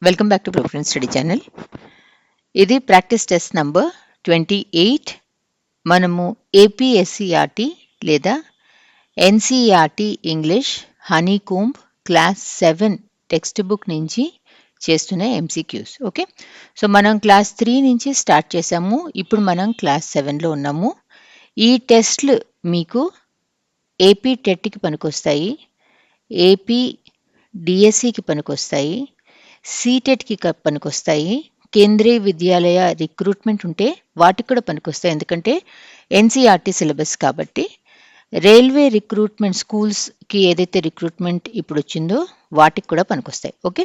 Welcome back to progress study channel. ఇది practice test number 28. మనము APSCERT లేదా NCERT English honeycomb class 7 text book నుంచి చేస్తున్న MCQs. Okay, so మనం class 3 నుంచి స్టార్ట్ చేసాము. ఇప్పుడు మనం క్లాస్ 7లో ఉన్నాము. ఈ టెస్ట్లు మీకు ఏపీ టెట్కి పనికొస్తాయి, ఏపీ డిఎస్సికి పనికొస్తాయి, సీటెట్కి పనికొస్తాయి, కేంద్రీయ విద్యాలయ రిక్రూట్మెంట్ ఉంటే వాటికి కూడా పనికొస్తాయి, ఎందుకంటే ఎన్సీఆర్టీ సిలబస్ కాబట్టి. రైల్వే రిక్రూట్మెంట్ స్కూల్స్కి ఏదైతే రిక్రూట్మెంట్ ఇప్పుడు వచ్చిందో వాటికి కూడా పనికొస్తాయి. ఓకే,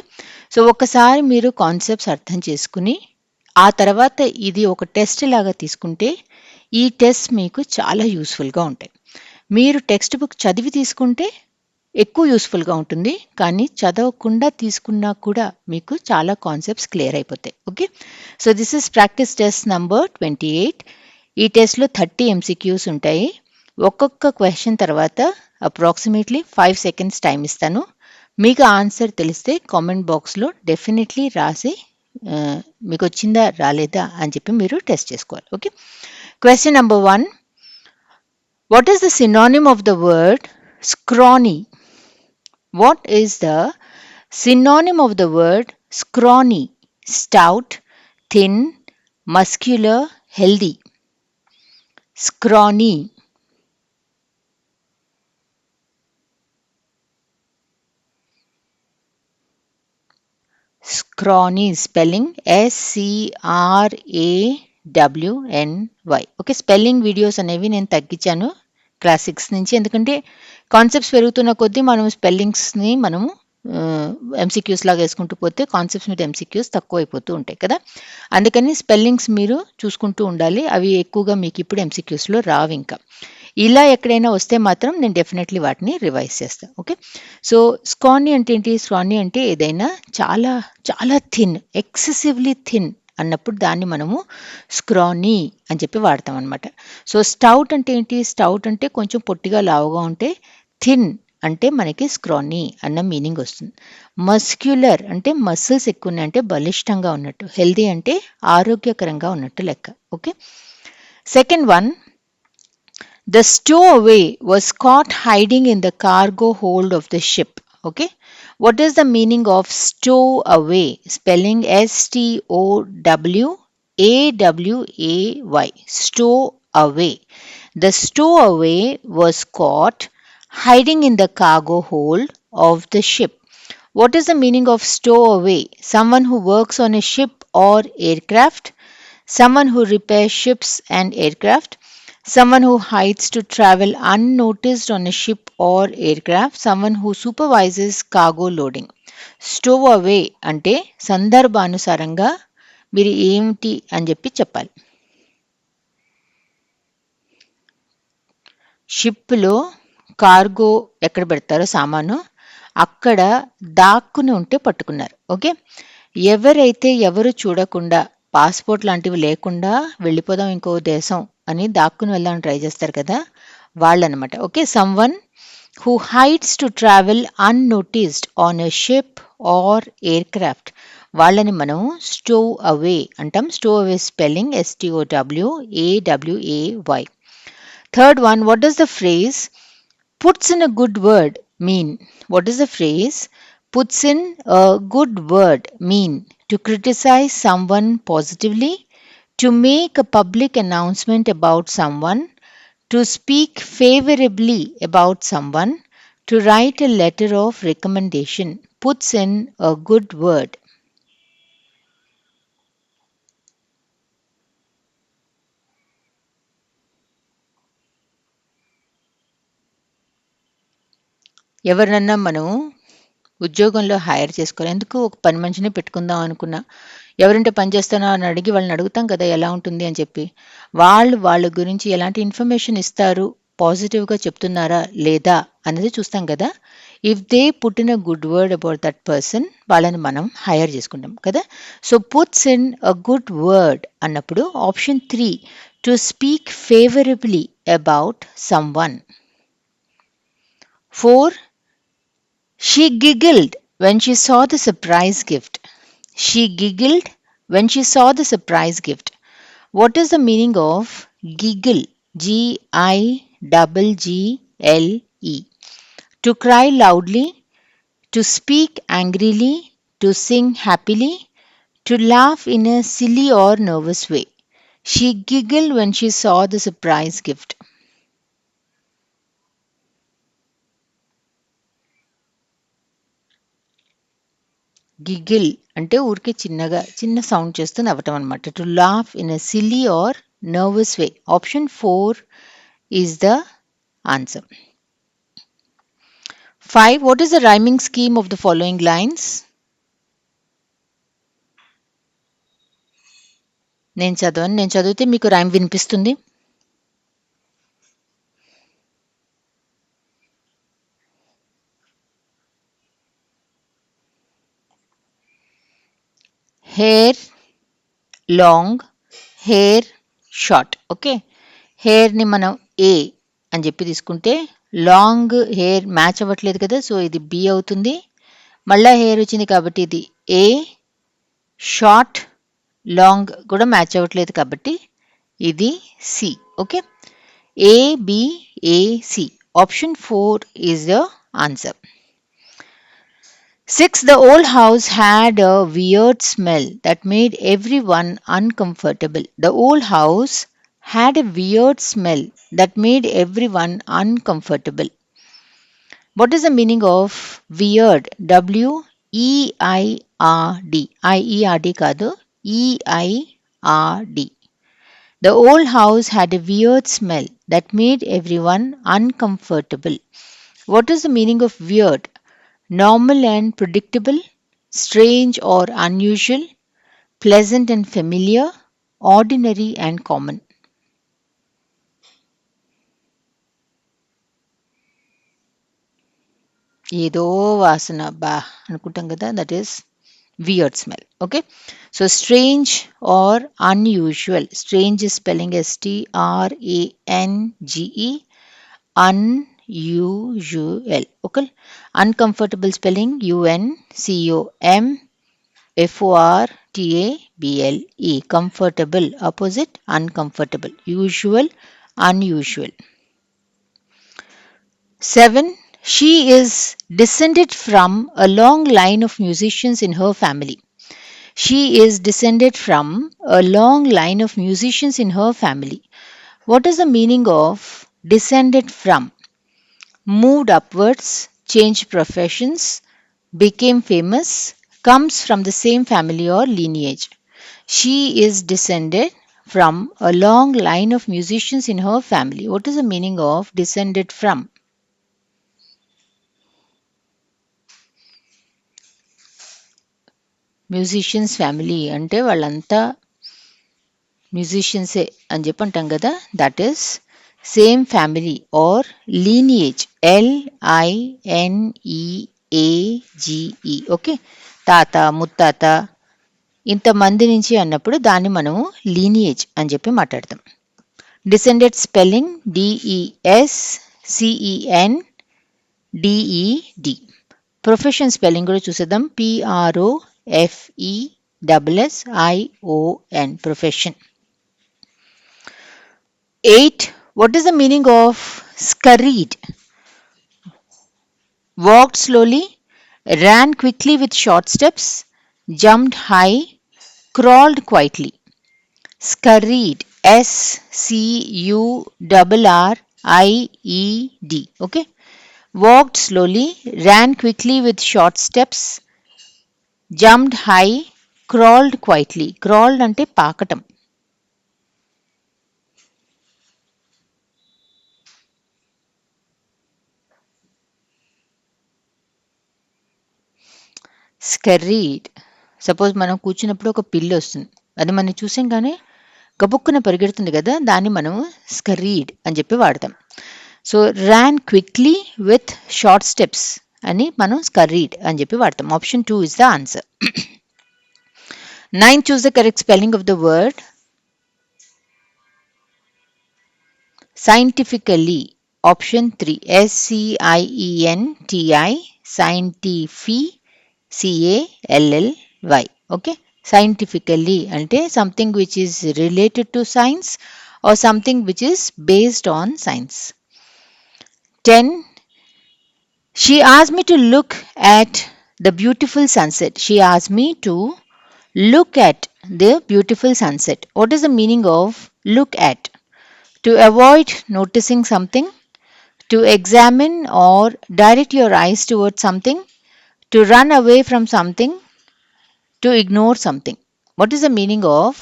సో ఒకసారి మీరు కాన్సెప్ట్స్ అర్థం చేసుకుని ఆ తర్వాత ఇది ఒక టెస్ట్ లాగా తీసుకుంటే ఈ టెస్ట్ మీకు చాలా యూస్ఫుల్గా ఉంటాయి. మీరు టెక్స్ట్ బుక్ చదివి తీసుకుంటే ఎక్కువ యూస్ఫుల్గా ఉంటుంది, కానీ చదవకుండా తీసుకున్నా కూడా మీకు చాలా కాన్సెప్ట్స్ క్లియర్ అయిపోతాయి. Okay, so this is practice test number 28. ఈ టెస్ట్లో 30 ఎంసీక్యూస్ ఉంటాయి. ఒక్కొక్క క్వశ్చన్ తర్వాత అప్రాక్సిమేట్లీ 5 seconds టైం ఇస్తాను. మీకు ఆన్సర్ తెలిస్తే కామెంట్ బాక్స్లో డెఫినెట్లీ రాసి మీకు వచ్చిందా రాలేదా అని చెప్పి మీరు టెస్ట్ చేసుకోవాలి. Okay, question number 1. What is the synonym of the word scrawny? What is the synonym of the word scrawny? Stout, thin, muscular, healthy. Scrawny. Scrawny spelling SCRAWNY. Okay, spelling videos అనేవి నేను తగ్గించాను class 6 నుంచి, ఎందుకంటే concepts పెరుగుతున్న కొద్దీ మనం స్పెల్లింగ్స్ని మనము MCQs లాగా వేసుకుంటూ పోతే కాన్సెప్ట్స్ మీద ఎంసీక్యూస్ తక్కువ అయిపోతూ ఉంటాయి కదా. అందుకని స్పెల్లింగ్స్ మీరు చూసుకుంటూ ఉండాలి, అవి ఎక్కువగా మీకు ఇప్పుడు ఎంసీక్యూస్లో రావు. ఇంకా ఇలా ఎక్కడైనా వస్తే మాత్రం నేను డెఫినెట్లీ వాటిని రివైజ్ చేస్తాను. ఓకే, సో స్క్రానీ అంటే ఏంటి? స్క్రానీ అంటే ఏదైనా చాలా చాలా థిన్, ఎక్సెసివ్లీ థిన్ అన్నప్పుడు దాన్ని మనము స్క్రానీ అని చెప్పి వాడతాం అనమాట. సో స్టౌట్ అంటే ఏంటి? స్టౌట్ అంటే కొంచెం పొట్టిగా లావుగా ఉంటే, థిన్ అంటే మనకి స్క్రానీ అన్న మీనింగ్ వస్తుంది. మస్క్యులర్ అంటే మసిల్స్ ఎక్కువ ఉన్నాయి అంటే బలిష్టంగా ఉన్నట్టు. హెల్దీ అంటే ఆరోగ్యకరంగా ఉన్నట్టు లెక్క. Okay, second one. The stowaway was caught hiding in the cargo hold of the ship. Okay, what is the meaning of stowaway? Spelling STOWAWAY. Stowaway. The stowaway was caught hiding in the cargo hold of the ship. What is the meaning of stowaway? Someone who works on a ship or aircraft, someone who repairs ships and aircraft, someone who hides to travel unnoticed on a ship or aircraft, someone who supervises cargo loading. Stowaway అంటే సందర్భానుసారంగా మీరు ఏమిటి అని చెప్పి చెప్పాలి. షిప్లో cargo ఎక్కడ పెడతారో సామాను అక్కడ దాక్కుని ఉంటే పట్టుకున్నారు. ఓకే, ఎవరైతే ఎవరు చూడకుండా పాస్పోర్ట్ లాంటివి లేకుండా వెళ్ళిపోదాం ఇంకో దేశం అని దాక్కుని వెళ్దామని ట్రై చేస్తారు కదా, వాళ్ళనమాట. Okay, someone who hides to travel unnoticed on a ship or aircraft, వాళ్ళని మనం స్టోవ్ అవే అంటాం. Stowaway spelling STOWAWAY. Third one, what does the phrase puts in a good word mean? What does the phrase puts in a good word mean? To criticize someone positively, to make a public announcement about someone, to speak favorably about someone, to write a letter of recommendation. Puts in a good word. ఎవరినన్నా మనం ఉద్యోగంలో hire చేసుకోవాలి, ఎందుకు ఒక పని మనిషిని పెట్టుకుందాం అనుకున్నా, ఎవరింటే పని చేస్తానో అని అడిగి వాళ్ళని అడుగుతాం కదా ఎలా ఉంటుంది అని చెప్పి. వాళ్ళ గురించి ఎలాంటి ఇన్ఫర్మేషన్ ఇస్తారు, పాజిటివ్గా చెప్తున్నారా లేదా అనేది చూస్తాం కదా. If they put in a good word about that person, వాళ్ళని మనం హైర్ చేసుకుంటాం కదా. So puts in a good word అన్నప్పుడు option 3, to speak favourably about some one. 4, she giggled when she saw the surprise gift. She giggled when she saw the surprise gift. What is the meaning of giggle? Giggle. To cry loudly, to speak angrily, to sing happily, to laugh in a silly or nervous way. She giggled when she saw the surprise gift. Giggle అంటే ఊరికే చిన్న sound చేస్తూ నవ్వటం అనమాట. To laugh in a silly or nervous way. Option 4 is the answer. 5. What is the rhyming scheme of the following lines? నేను చదివితే మీకు rhyme వినిపిస్తుంది. Hair long, hair short. Okay, హెయిర్ని మనం ఏ అని చెప్పి తీసుకుంటే లాంగ్ హెయిర్ మ్యాచ్ అవ్వట్లేదు కదా, సో ఇది బి అవుతుంది. మళ్ళా హెయిర్ వచ్చింది కాబట్టి ఇది ఏ. షార్ట్ లాంగ్ కూడా మ్యాచ్ అవ్వట్లేదు కాబట్టి ఇది C. Okay, A B A C. Option 4 is the answer. 6. The old house had a weird smell that made everyone uncomfortable. The old house had a weird smell that made everyone uncomfortable. What is the meaning of weird? WEIRD. IERD కాదు, EIRD. The old house had a weird smell that made everyone uncomfortable. What is the meaning of weird? Normal and predictable, strange or unusual, pleasant and familiar, ordinary and common. ఏదో వాసన బా అనుకుంటాం కదా, that is weird smell. Okay, so strange or unusual. Strange is spelling STRANGE. Unusual. Okay, uncomfortable spelling UNCOMFORTABLE. Comfortable opposite uncomfortable. Usual, unusual. 7. She is descended from a long line of musicians in her family. She is descended from a long line of musicians in her family. What is the meaning of descended from? Moved upwards, changed professions, became famous, comes from the same family or lineage. She is descended from a long line of musicians in her family. What is the meaning of descended from? Musicians family అంటే వాళ్ళంతా మ్యూజిషియన్సే అని చెప్పి అంటాం కదా, that is same family or lineage. LINEAGE. Okay, తాత ముత్తాత ఇంతమంది నుంచి అన్నప్పుడు దాన్ని మనము లీనియేజ్ అని చెప్పి మాట్లాడతాం. Descended spelling DESCENDED. Profession spelling కూడా చూసేద్దాం. PROFESSION. profession. 8. What is the meaning of scurried? Walked slowly, ran quickly with short steps, jumped high, crawled quietly. Scurried. SCURRIED. Okay, walked slowly, ran quickly with short steps, jumped high, crawled quietly. Crawled అంటే పాకటం. స్కర్రీడ్. Suppose మనం కూర్చున్నప్పుడు ఒక పిల్లి వస్తుంది, అది మనం చూసాం కానీ గబుక్కున పరిగెడుతుంది కదా, దాన్ని మనం స్కర్రీడ్ అని చెప్పి వాడతాం. So ran quickly with short steps అని మనం స్కర్రీడ్ అని చెప్పి వాడతాం. Option 2 is the answer. 9. Choose the correct spelling of the word scientifically. Option 3 SCIENTI. Scientific CALLY. ఓకే, సైంటిఫికల్లీ అంటే something which is related to science or something which is based on science. 10. She asked me to look at the beautiful sunset. She asked me to look at the beautiful sunset. What is the meaning of look at? To avoid noticing something, to examine or direct your eyes towards something, to run away from something, to ignore something. What is the meaning of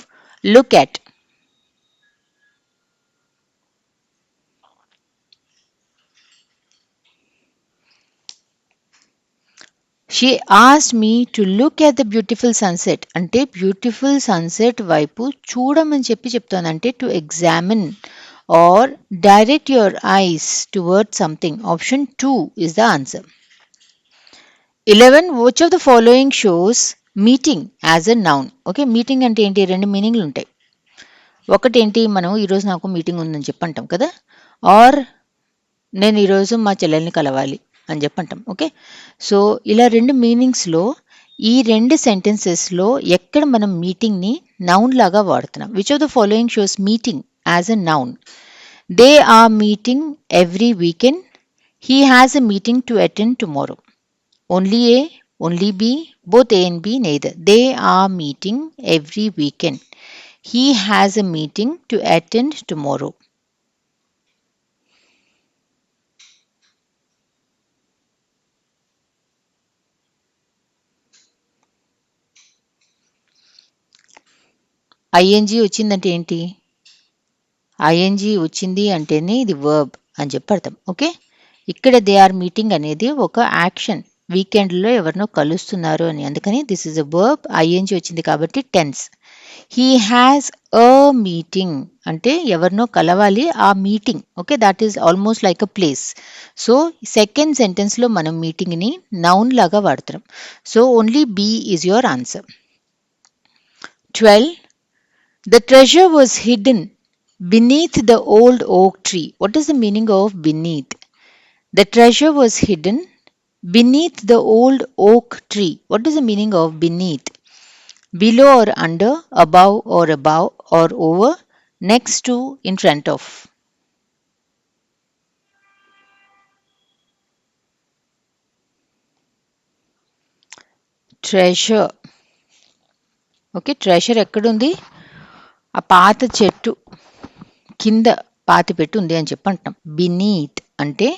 look at? She asked me to look at the beautiful sunset. అంటే beautiful sunset వైపు చూడమని చెప్తోంది. అంటే to examine or direct your eyes towards something. Option 2 is the answer. 11. Which of the following shows meeting as a noun? Okay, meeting అంటే ఏంటి? రెండు మీనింగ్లు ఉంటాయి. ఒకటేంటి, మనం ఈరోజు నాకు మీటింగ్ ఉందని చెప్పంటాం కదా, ఆర్ నేను ఈరోజు మా చెల్లెల్ని కలవాలి అని చెప్పంటాం. ఓకే, సో ఇలా రెండు మీనింగ్స్లో ఈ రెండు సెంటెన్సెస్లో ఎక్కడ మనం మీటింగ్ని నౌన్ లాగా వాడుతున్నాం? Which of the following shows meeting as a noun? They are meeting every weekend. He has a meeting to attend tomorrow. Only A, only B, both A and B, neither. They are meeting every weekend. He has a meeting to attend tomorrow. ING వచ్చిందంటే ఏంటి? ING వచ్చింది అంటేనే ఇది verb అని చెప్పి అర్థం. Okay, ఇక్కడ they are meeting అనేది ఒక యాక్షన్, వీకెండ్లో ఎవరినో కలుస్తున్నారు అని, అందుకని this is a verb. ING వచ్చింది కాబట్టి tense. He has a meeting అంటే ఎవరినో కలవాలి, ఆ meeting. Okay, that is almost like a place. So second సెంటెన్స్లో మనం మీటింగ్ని నౌన్ లాగా వాడుతున్నాం. So only B is your answer. 12. The treasure was hidden beneath the old oak tree. What is the meaning of beneath? The treasure was hidden beneath the old oak tree. What is the meaning of beneath? Below or under, above or over, next to, in front of. Treasure. Okay, treasure ఎక్కడుంది? ఆ పాత చెట్టు కింద పాతి పెట్టి ఉంది అని చెప్పంటున్నాం. బినీత్ అంటే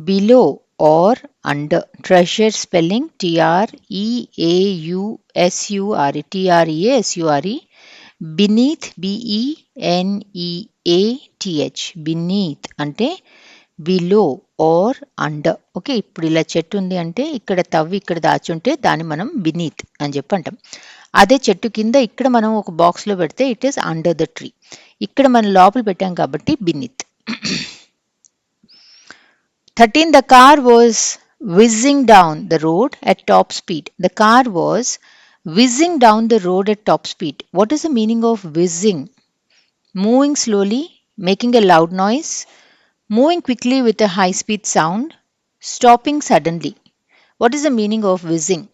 below or under. Treasure spelling TREAUSURE, TREASURE. Beneath BENEATH, beneath అంటే బిలో ఆర్ అండర్. ఓకే, ఇప్పుడు ఇలా చెట్టు ఉంది అంటే ఇక్కడ తవ్వి ఇక్కడ దాచుంటే దాన్ని మనం బినీత్ అని చెప్పి అంటాం. అదే చెట్టు కింద ఇక్కడ మనం ఒక బాక్స్లో పెడితే it is under the tree. ఇక్కడ మనం లోపల పెట్టాం కాబట్టి beneath. 13. The car was whizzing down the road at top speed. The car was whizzing down the road at top speed. What is the meaning of whizzing? Moving slowly, making a loud noise, moving quickly with a high speed sound, stopping suddenly. What is the meaning of whizzing?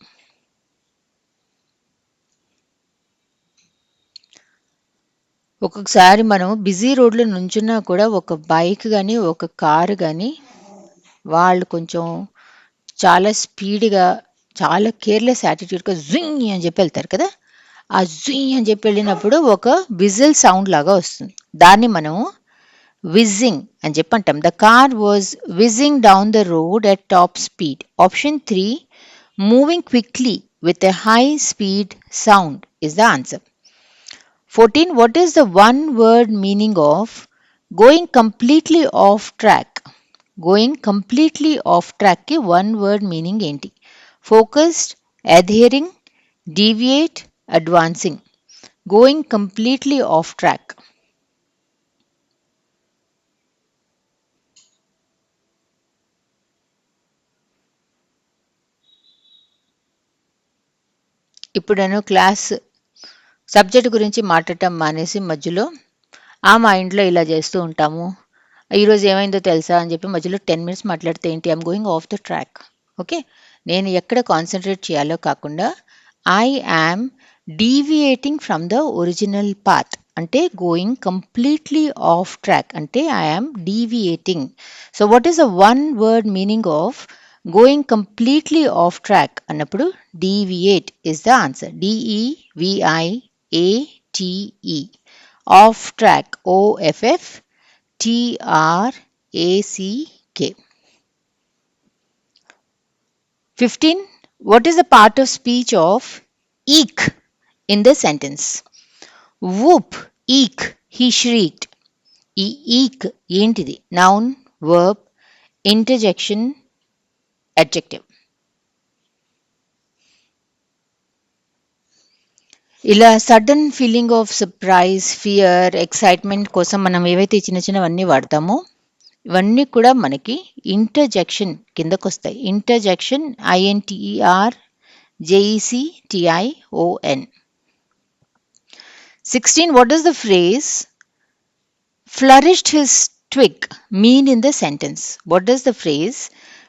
ఒక్కొక్కసారి మనం busy రోడ్లో నుంచున్నా కూడా ఒక bike కానీ ఒక car కానీ వాళ్ళు కొంచెం చాలా స్పీడ్గా, చాలా కేర్లెస్ యాటిట్యూడ్గా జుయ్ అని చెప్పి వెళ్తారు కదా. ఆ జుయ్ అని చెప్పి వెళ్ళినప్పుడు ఒక విజిల్ సౌండ్ లాగా వస్తుంది. దాన్ని మనం విజింగ్ అని చెప్పి అంటాం. The car was whizzing down the road at top speed. Option 3, moving quickly with a high speed sound is the answer. 14. What is the one word meaning of going completely off track? Going completely off track ki one word meaning enti? Focused, adhering, deviate, advancing. Going completely off track. ఇప్పుడు నేను class subject గురించి మాట్లాడటం మానేసి మధ్యలో మా ఇంట్లో ఇలా చేస్తూ ఉంటాము, ఈరోజు ఏమైందో తెలుసా అని చెప్పి మధ్యలో 10 minutes మాట్లాడితే ఏంటి? I'm going off the track. Okay, నేను ఎక్కడ కాన్సన్ట్రేట్ చేయాలో కాకుండా I am deviating from the original path అంటే గోయింగ్ కంప్లీట్లీ ఆఫ్ ట్రాక్ అంటే I'm deviating. So what is the one word meaning of going completely off track అన్నప్పుడు deviate is the answer. DEVIATE off track OFFTRACK. 15. What is the part of speech of eek in the sentence? Whoop, eek, he shrieked. ఈ eek ఏంటిది? Noun, verb, interjection, adjective. ఇలా sudden feeling of surprise, fear, excitement కోసం మనం ఏవైతే చిన్న చిన్నవన్నీ వాడతామో ఇవన్నీ కూడా మనకి ఇంటర్జెక్షన్ కిందకు వస్తాయి. Interjection INTERJECTION. 16. What does the phrase flourished his twig mean in the sentence? What does the phrase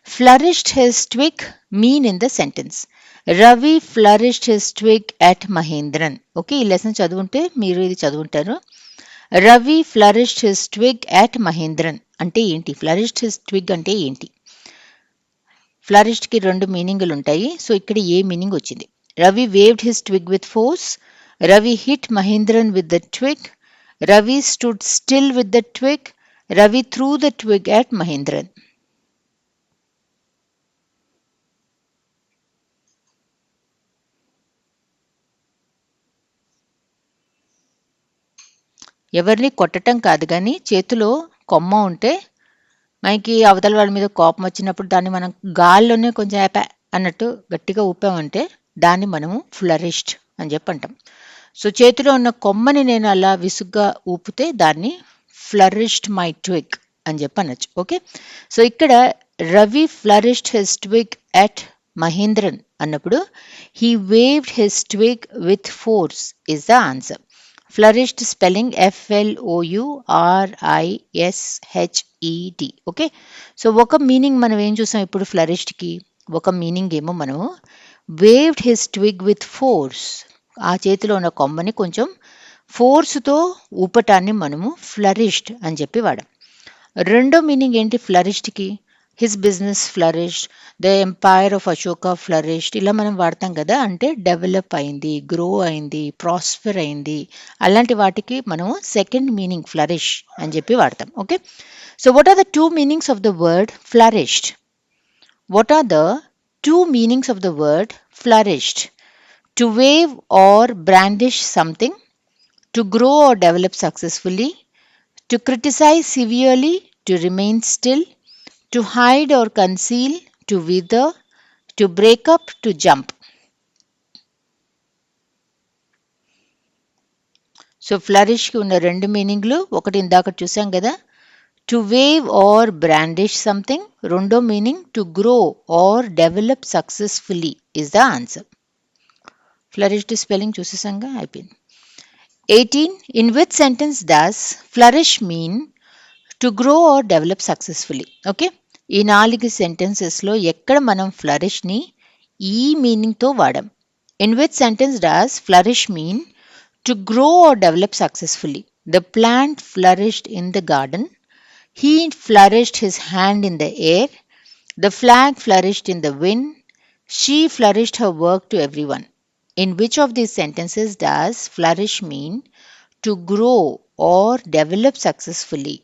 flourished his twig mean in the sentence? Ravi flourished his twig at Mahendran. Okay, ఈ lesson చదువుంటే మీరు ఇది చదువుంటారు. Ravi flourished his twig at Mahendran అంటే ఏంటి? Flourished his twig అంటే ఏంటి? ఫ్లరిష్డ్కి రెండు మీనింగులు ఉంటాయి. సో ఇక్కడ ఏ మీనింగ్ వచ్చింది? Ravi waived his twig with force, Ravi hit Mahendran with the twig, Ravi stood still with the twig, Ravi through the twig at Mahendran. ఎవరిని కొట్టడం కాదు కానీ చేతిలో కొమ్మ ఉంటే మనకి అవతల వాళ్ళ మీద కోపం వచ్చినప్పుడు దాన్ని మనం గాల్లోనే కొంచెం యాప అన్నట్టు గట్టిగా ఊపామంటే దాన్ని మనము ఫ్లరిష్డ్ అని చెప్పి అంటాం. సో చేతిలో ఉన్న కొమ్మని నేను అలా విసుగ్గా ఊపితే దాన్ని ఫ్లరిష్డ్ మై ట్విగ్ అని చెప్పి అనొచ్చు. ఓకే, సో ఇక్కడ Ravi flourished his twig at Mahendran అన్నప్పుడు he waved his twig with force is the answer. Flourished spelling FLOURISHED. Okay, so ఒక మీనింగ్ మనం ఏం చూసాం ఇప్పుడు ఫ్లరిష్డ్కి? ఒక మీనింగ్ ఏమో మనము waved his twig with force, ఆ చేతిలో ఉన్న కొమ్మని కొంచెం ఫోర్స్తో ఊపటాన్ని మనము ఫ్లరిష్డ్ అని చెప్పి వాడాం. రెండో మీనింగ్ ఏంటి ఫ్లరిష్డ్కి? His business flourished, the empire of Ashoka flourished, ఇలా మనం వాడతాం కదా, అంటే డెవలప్ అయింది, గ్రో అయింది, ప్రాస్పర్ అయింది, అలాంటి వాటికి మనము సెకండ్ మీనింగ్ ఫ్లరిష్ అని చెప్పి వాడతాం. Okay, so what are the two meanings of the word flourished? What are the two meanings of the word flourished? To wave or brandish something, to grow or develop successfully, to criticize severely, to remain still, to hide or conceal, to wither, to break up, to jump. So ఫ్లరిష్కి ఉన్న రెండు మీనింగ్లు, ఒకటి ఇందాక చూసాం కదా, to wave or brandish something, రెండో meaning to grow or develop successfully is the answer. Flourished spelling చూసేసాంగా, అయిపోయింది. 18. In which sentence does flourish mean to grow or develop successfully? Okay, ఈ 4 సెంటెన్సెస్లో ఎక్కడ మనం ఫ్లరిష్ని ఈ మీనింగ్తో వాడాం? In which sentence does flourish mean to grow or develop successfully? The plant flourished in the garden, he flourished his hand in the air, the flag flourished in the wind, she flourished her work to everyone. In which of these sentences does flourish mean to grow or develop successfully?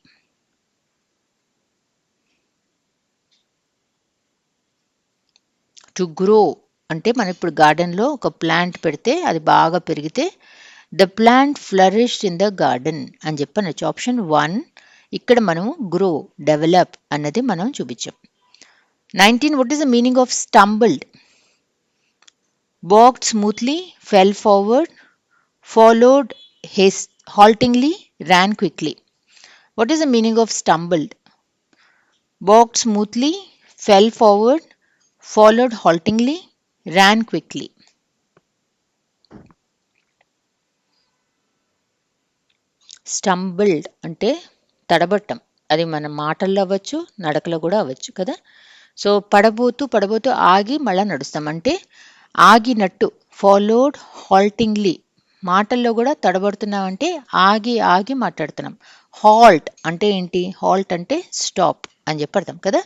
To grow అంటే మనం ఇప్పుడు గార్డెన్లో ఒక plant పెడితే అది బాగా పెరిగితే the plant flourished in the garden అని చెప్పనొచ్చు. ఆప్షన్ 1 ఇక్కడ మనం గ్రో, డెవలప్ అన్నది మనం చూపించాం. 19. What is the meaning of stumbled? Walked smoothly, fell forward, followed haltingly, ran quickly. What is the meaning of stumbled? Walked smoothly, fell forward, followed haltingly, ran quickly. Stumbled అంటే తడబట్టం, అది మన మాటల్లో అవ్వచ్చు, నడకలో కూడా అవ్వచ్చు కదా. సో పడబోతూ ఆగి మళ్ళీ నడుస్తాం అంటే ఆగినట్టు, followed haltingly. మాటల్లో కూడా తడబడుతున్నామంటే ఆగి ఆగి మాట్లాడుతున్నాం. హాల్ట్ అంటే ఏంటి? హాల్ట్ అంటే స్టాప్ అని చెప్పి అర్థం కదా.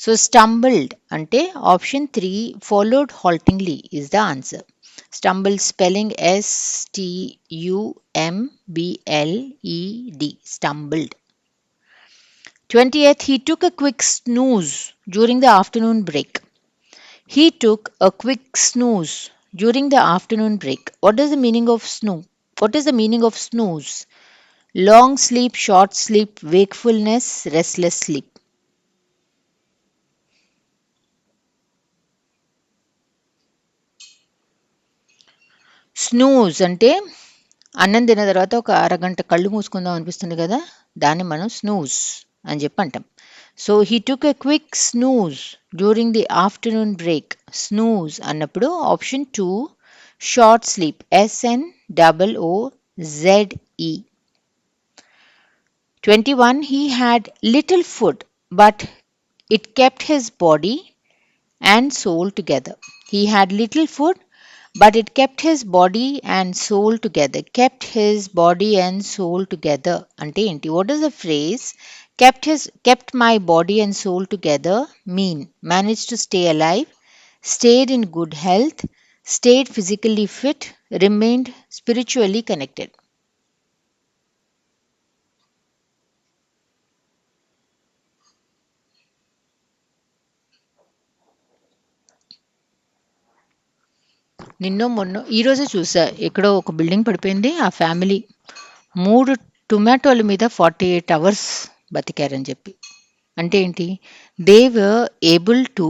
సో స్టంబుల్డ్ అంటే option 3 followed haltingly is the answer. Stumbled spelling STUMBLED, stumbled. 20th, he took a quick snooze during the afternoon break. He took a quick snooze during the afternoon break. What is the meaning of snooze? What is the meaning of snooze? Long sleep, short sleep, wakefulness, restless sleep. Snooze అంటే అన్నం తిన్న తర్వాత ఒక అరగంట కళ్ళు మూసుకుందాం అనిపిస్తుంది కదా, దాన్ని మనం స్నూజ్ అని చెప్పి అంటాం. So he took a quick snooze during the afternoon break. Snooze అన్నప్పుడు option 2 short sleep, SNOOZE. 21, he had little food but it kept his body and soul together. He had little food but it kept his body and soul together. Kept his body and soul together అంటే ఏంటి? What is the phrase kept my body and soul together mean? Managed to stay alive, stayed in good health, stayed physically fit, remained spiritually connected. నిన్నో మొన్నో ఈరోజే చూసా, ఎక్కడో ఒక building పడిపోయింది. ఆ family 3 టొమాటోల మీద 48 అవర్స్ బతికారని చెప్పి. అంటే ఏంటి? They were able to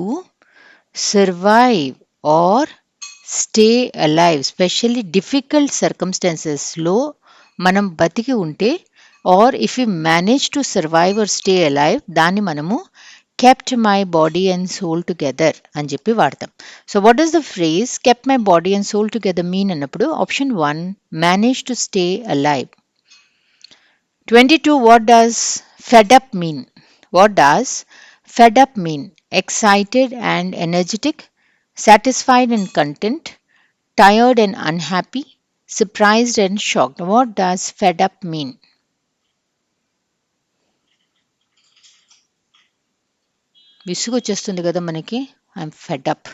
survive or stay alive, specially difficult సర్కమ్స్టాన్సెస్లో మనం బతికి ఉంటే, or if you manage to survive or stay alive, దాన్ని మనము kept my body and soul together అని చెప్పి వాడతాం. So what is the phrase kept my body and soul together mean అన్నప్పుడు option 1 manage to stay alive. 22, what does fed up mean? What does fed up mean? Excited and energetic, satisfied and content, tired and unhappy, surprised and shocked. What does fed up mean? విసుగు వచ్చేస్తుంది కదా మనకి, I'm fed up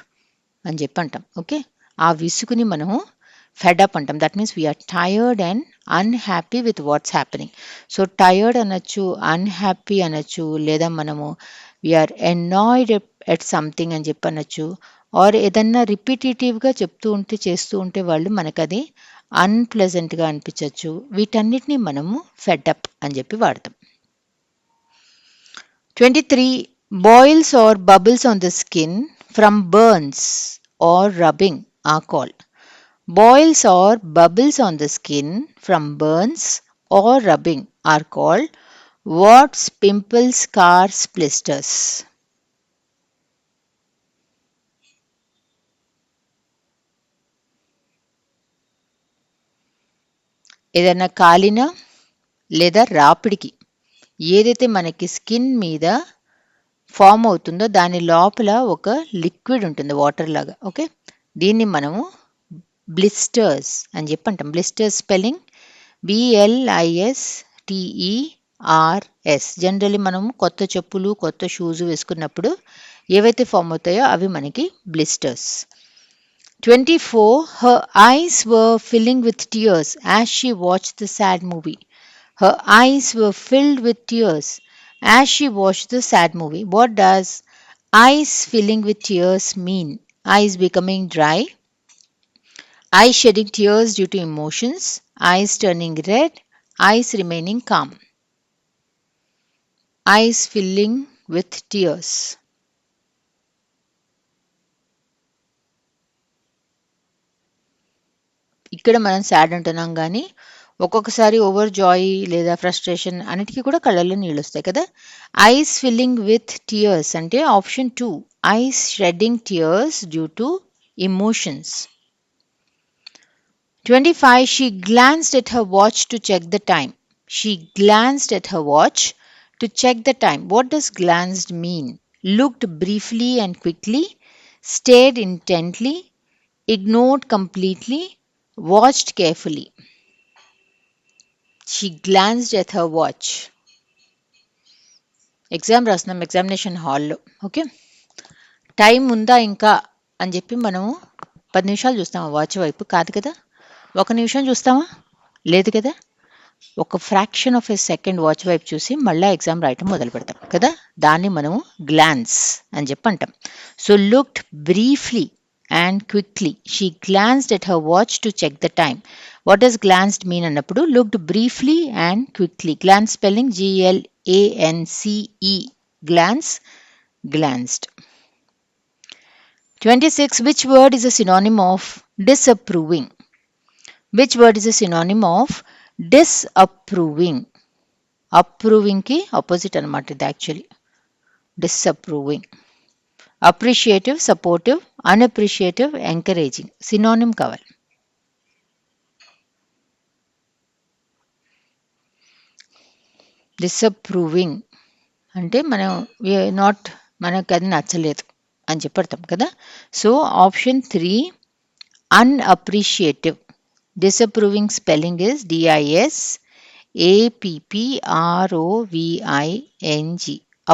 అని చెప్పి అంటాం. Okay, ఆ విసుగుని మనము ఫెడ్ అప్ అంటాం. That means we are tired and unhappy with what's happening. So tired అనొచ్చు, అన్హ్యాపీ అనొచ్చు, లేదా మనము వీఆర్ ఎనాయిడ్ ఎట్ సంథింగ్ అని చెప్పి అనొచ్చు. ఆర్ ఏదన్నా రిపిటేటివ్గా చెప్తూ ఉంటే చేస్తూ ఉంటే వాళ్ళు మనకు అది అన్ప్లెజెంట్గా అనిపించవచ్చు. వీటన్నిటిని మనము ఫెడ్ అప్ అని చెప్పి వాడతాం. 23, boils or bubbles on the skin from burns or rubbing are called. Boils or bubbles on the skin from burns or rubbing are called warts, pimples, scars, blisters. ఏదైనా కాలిన లేదా రాపిడికి ఏదైతే మనకి స్కిన్ మీద form అవుతుందో దాని లోపల ఒక లిక్విడ్ ఉంటుంది, వాటర్ లాగా. ఓకే, దీన్ని మనము బ్లిస్టర్స్ అని చెప్పి అంటాం. Blisters spelling BLISTERS. జనరల్లీ మనము కొత్త చెప్పులు, కొత్త షూస్ వేసుకున్నప్పుడు ఏవైతే ఫామ్ అవుతాయో అవి మనకి blisters. 24, her eyes were filling with tears as she watched the sad movie. Her eyes were filled with tears as she watched the sad movie. What does eyes filling with tears mean? Eyes becoming dry, eyes shedding tears due to emotions, eyes turning red, eyes remaining calm. Eyes filling with tears. ఇక్కడ మనం sad అంటున్నాం కానీ ఒక్కొక్కసారి over Joy లేదా frustration అన్నిటికీ కూడా కళ్ళల్లో నీళ్ళు వస్తాయి కదా. ఐస్ ఫిల్లింగ్ విత్ టియర్స్ అంటే option 2 ice shedding tears due to emotions. 25, she glanced at her watch to check the time. She glanced at her watch to check the time. What does glanced mean? Looked briefly and quickly, stared intently, ignored completely, watched carefully. She glanced at her watch. Exam రాస్తున్నాం examination హాల్లో. Okay, time ఉందా ఇంకా అని చెప్పి మనము 10 నిమిషాలు చూస్తామా watch వైపు? కాదు కదా. 1 నిమిషం చూస్తామా? లేదు కదా. ఒక fraction of a second watch వైపు చూసి మళ్ళీ ఎగ్జామ్ రాయటం మొదలు పెడతాం కదా. దాన్ని మనము గ్లాన్స్ అని చెప్పి అంటాం. So looked briefly and quickly. She glanced at her watch to check the time. What does glanced mean అన్నప్పుడు looked briefly and quickly. Glance spelling GLANCE. Glance, glanced. 26. Which word is a synonym of disapproving? Which word is a synonym of disapproving? Approving ki opposite anamata ఇది actually. Disapproving. Appreciative, supportive, unappreciative, encouraging. Synonym కావాలి. Disapproving అంటే మనం not, మనకు అది నచ్చలేదు అని చెప్పడతాం కదా. So option 3 unappreciative. Disapproving spelling is DISAPPROVING.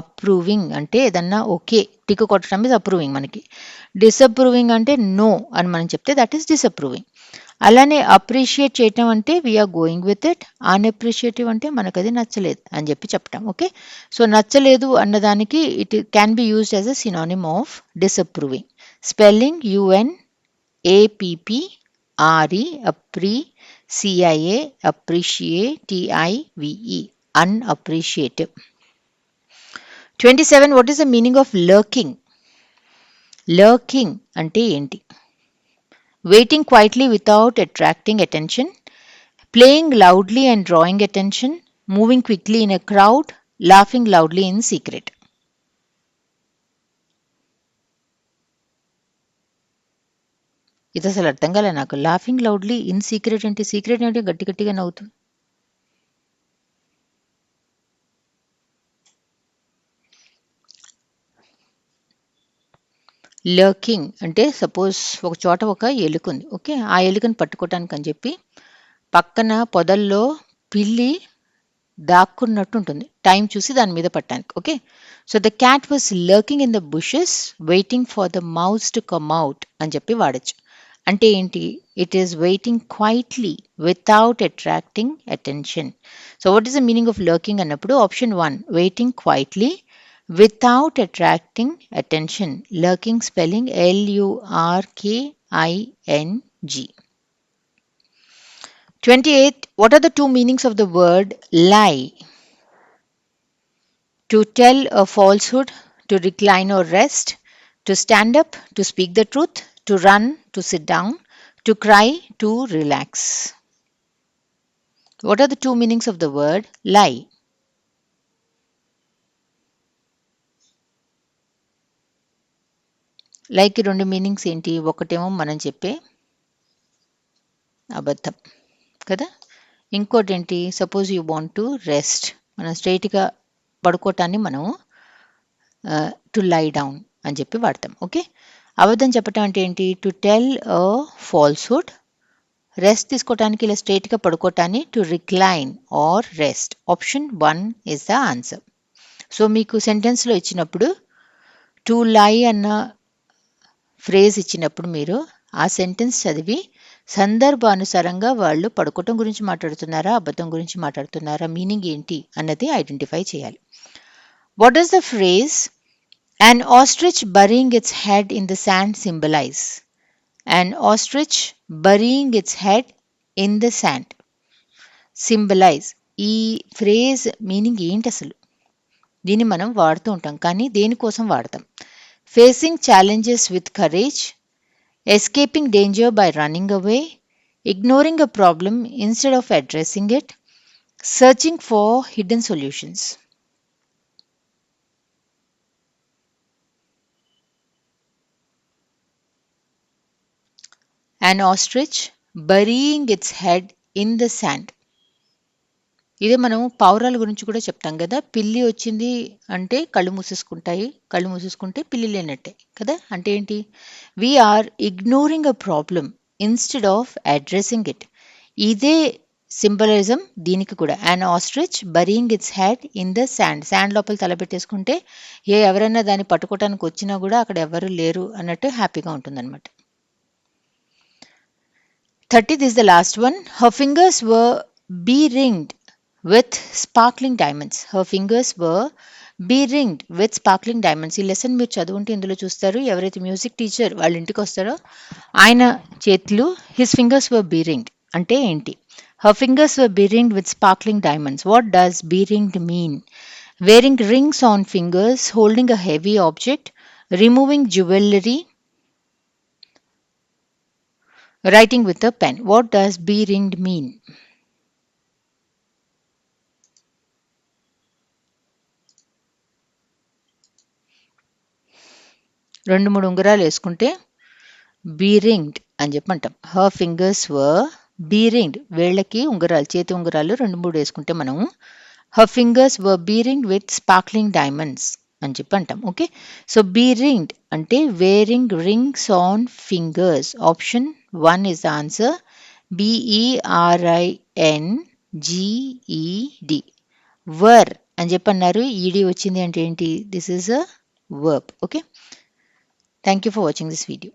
Approving అంటే ఏదన్నా ఓకే టిక్ కొట్టడం మీద అప్రూవింగ్ మనకి. డిసప్రూవింగ్ అంటే నో అని మనం చెప్తే దట్ ఈస్ డిసప్రూవింగ్. అలానే అప్రిషియేట్ చేయటం అంటే వీఆర్ గోయింగ్ విత్ ఇట్. అన్అప్రిషియేటివ్ అంటే మనకు అది నచ్చలేదు అని చెప్పి చెప్పటం. ఓకే, సో నచ్చలేదు అన్నదానికి it can be used as a synonym of disapproving. Spelling UNAPPRE, CIA, appreciate, TIVE, unappreciative. 27. What is the meaning of lurking? Lurking అంటే ఏంటి? Waiting quietly without attracting attention, playing loudly and drawing attention, moving quickly in a crowd, laughing loudly in secret. ఇది అసలు అర్థం కాలే నాకు. Laughing loudly in secret అంటే secret అంటే గట్టి గట్టిగా నవ్వుతుంది. లర్కింగ్ అంటే సపోజ్ ఒక చోట ఒక ఎలుక ఉంది. ఓకే, ఆ ఎలుకని పట్టుకోవటానికి అని చెప్పి పక్కన పొదల్లో పిల్లి దాక్కున్నట్టు ఉంటుంది, టైం చూసి దాని మీద పట్టడానికి. Okay, so the cat was lurking in the bushes waiting for the mouse to come out అని చెప్పి వాడచ్చు. అంటే ఏంటి? It is waiting quietly without attracting attention. So what is the meaning of lurking అన్నప్పుడు option 1 waiting quietly without attracting attention. Lurking spelling LURKING. 28. What are the two meanings of the word lie? To tell a falsehood, to recline or rest, to stand up, to speak the truth, to run, to sit down, to cry, to relax. What are the two meanings of the word lie? Like రెండు meanings ఏంటి? ఒకటేమో మనం చెప్పే అబద్ధం కదా, ఇంకోటి ఏంటి? Suppose you want to rest, మనం స్ట్రైట్గా పడుకోవటాన్ని మనము టు లై డౌన్ అని చెప్పి వాడతాం. ఓకే, అబద్ధం చెప్పటం అంటే ఏంటి? To tell a falsehood. Rest తీసుకోవటానికి ఇలా స్ట్రైట్గా పడుకోవటాన్ని to recline or rest. Option 1 is the answer. So మీకు సెంటెన్స్లో ఇచ్చినప్పుడు టు లై అన్న ఫ్రేజ్ ఇచ్చినప్పుడు మీరు ఆ సెంటెన్స్ చదివి సందర్భానుసారంగా వాళ్ళు పడుకోవటం గురించి మాట్లాడుతున్నారా, అబద్ధం గురించి మాట్లాడుతున్నారా, మీనింగ్ ఏంటి అన్నది ఐడెంటిఫై చేయాలి. What does the phrase an ostrich burying its head in the sand symbolize? An ostrich burying its head in the sand symbolize. ఈ ఫ్రేజ్ మీనింగ్ ఏంటి అసలు? దీన్ని మనం వాడుతూ ఉంటాం, కానీ దేనికోసం వాడతాం? Facing challenges with courage, escaping danger by running away, ignoring a problem instead of addressing it, searching for hidden solutions. An ostrich burying its head in the sand. ఇదే మనం పావురాల గురించి కూడా చెప్తాం కదా, పిల్లి వచ్చింది అంటే కళ్ళు మూసేసుకుంటాయి, కళ్ళు మూసేసుకుంటే పిల్లి లేనట్టే కదా. అంటే ఏంటి? We're ignoring a problem instead of addressing it. ఇదే సింబలిజం దీనికి కూడా. And ostrich burying its head in the sand, sand లోపల తలపెట్టేసుకుంటే ఎవరైనా దాన్ని పట్టుకోవటానికి వచ్చినా కూడా అక్కడ ఎవరు లేరు అన్నట్టు హ్యాపీగా ఉంటుందన్నమాట. 30th is the last one. Her fingers were be-ringed with sparkling diamonds. Her fingers were be-ringed with sparkling diamonds. ఈ లెసన్ మీరు చదువుంటే ఇందులో చూస్తారు. ఎవరైతే మ్యూజిక్ టీచర్ వాళ్ళ ఇంటికి వస్తారో ఆయన చేతులు హిస్ ఫింగర్స్ వర్ be-ringed అంటే ఏంటి? Her fingers were be-ringed with sparkling diamonds. What does be-ringed mean? Wearing rings on fingers, holding a heavy object, removing jewelry, writing with a pen. What does be-ringed mean? రెండు మూడు ఉంగరాలు వేసుకుంటే beringed అని చెప్పంటాం. Her fingers were beringed, వేళ్ళకి ఉంగరాలు, చేతి ఉంగరాలు రెండు మూడు వేసుకుంటే మనం her fingers were beringed with sparkling diamonds అని చెప్పి అంటాం. ఓకే, సో బీ రింగ్డ్ అంటే wearing rings on fingers. Option 1 is the answer. BERINGED. Were అని చెప్పన్నారు, ఈడి వచ్చింది అంటే ఏంటి? This is a verb. Okay, thank you for watching this video.